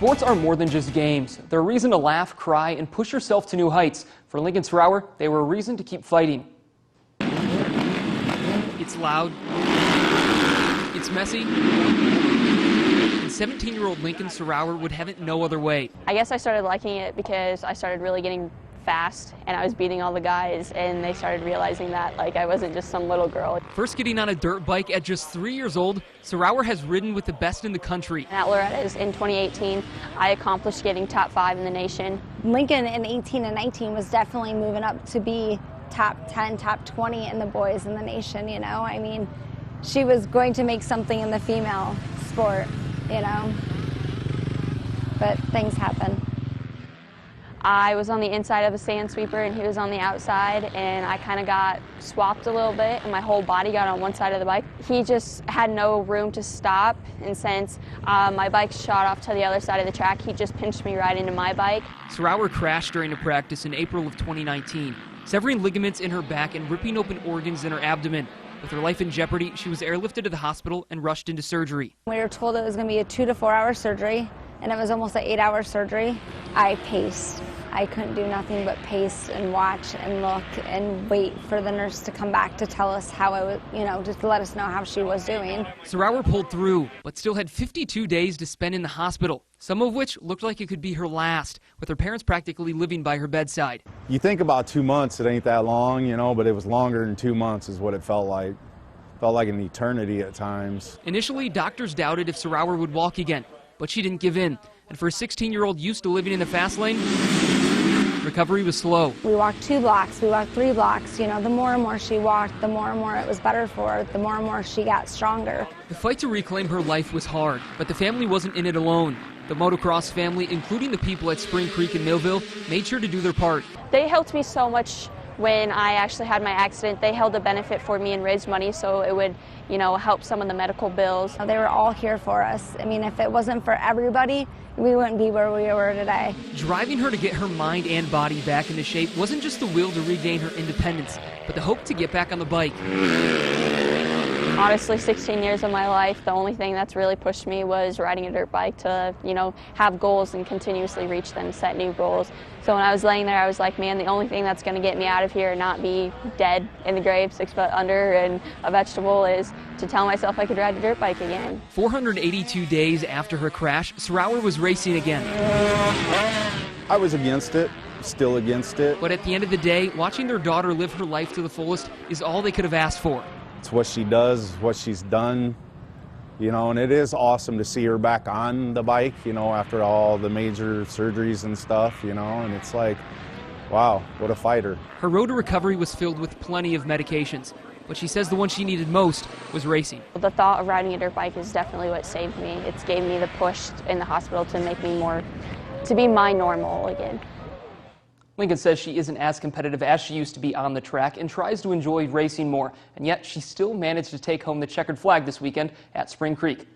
Sports are more than just games. They're a reason to laugh, cry, and push yourself to new heights. For Linkin Sarauer, they were a reason to keep fighting. It's loud. It's messy. And 17-year-old Linkin Sarauer would have it no other way. I guess I started liking it because I started really getting fast and I was beating all the guys, and they started realizing that I wasn't just some little girl. First getting on a dirt bike at just 3 years old, Sarauer has ridden with the best in the country. At Loretta's in 2018, I accomplished getting top 5 in the nation. Lincoln in 18 and 19 was definitely moving up to be top 10, top 20 in the boys in the nation, you know? I mean, she was going to make something in the female sport, you know? But things happen. I was on the inside of a sand sweeper and he was on the outside, and I kind of got swapped a little bit and my whole body got on one side of the bike. He just had no room to stop, and since my bike shot off to the other side of the track, he just pinched me right into my bike. Sarauer crashed during a practice in April of 2019, severing ligaments in her back and ripping open organs in her abdomen. With her life in jeopardy, she was airlifted to the hospital and rushed into surgery. We were told it was going to be a 2 to 4 hour surgery, and it was almost an 8-hour surgery. I paced. I couldn't do nothing but pace and watch and look and wait for the nurse to come back to tell us how it was, you know, just to let us know how she was doing. Sarauer pulled through, but still had 52 days to spend in the hospital, some of which looked like it could be her last, with her parents practically living by her bedside. You think about 2 months, it ain't that long, you know, but it was longer than 2 months is what it felt like. Felt like an eternity at times. Initially, doctors doubted if Sarauer would walk again, but she didn't give in. And for a 16-year-old used to living in the fast lane, recovery was slow. We walked 2 blocks, we walked 3 blocks. You know, the more and more she walked, the more and more it was better for her, the more and more she got stronger. The fight to reclaim her life was hard, but the family wasn't in it alone. The motocross family, including the people at Spring Creek and Millville, made sure to do their part. They helped me so much when I actually had my accident. They held a benefit for me and raised money so it would, you know, help some of the medical bills. They were all here for us. I mean, if it wasn't for everybody, we wouldn't be where we were today. Driving her to get her mind and body back into shape wasn't just the will to regain her independence, but the hope to get back on the bike. Honestly, 16 years of my life, the only thing that's really pushed me was riding a dirt bike to, you know, have goals and continuously reach them, set new goals. So when I was laying there, I was like, man, the only thing that's going to get me out of here and not be dead in the grave, 6 foot under and a vegetable, is to tell myself I could ride a dirt bike again. 482 days after her crash, Sarauer was racing again. I was against it, still against it. But at the end of the day, watching their daughter live her life to the fullest is all they could have asked for. It's what she does, what she's done, you know, and it is awesome to see her back on the bike, you know, after all the major surgeries and stuff, you know, and it's like, wow, what a fighter. Her road to recovery was filled with plenty of medications, but she says the one she needed most was racing. The thought of riding a dirt bike is definitely what saved me. It's gave me the push in the hospital to make me to be my normal again. Lincoln says she isn't as competitive as she used to be on the track and tries to enjoy racing more, and yet she still managed to take home the checkered flag this weekend at Spring Creek.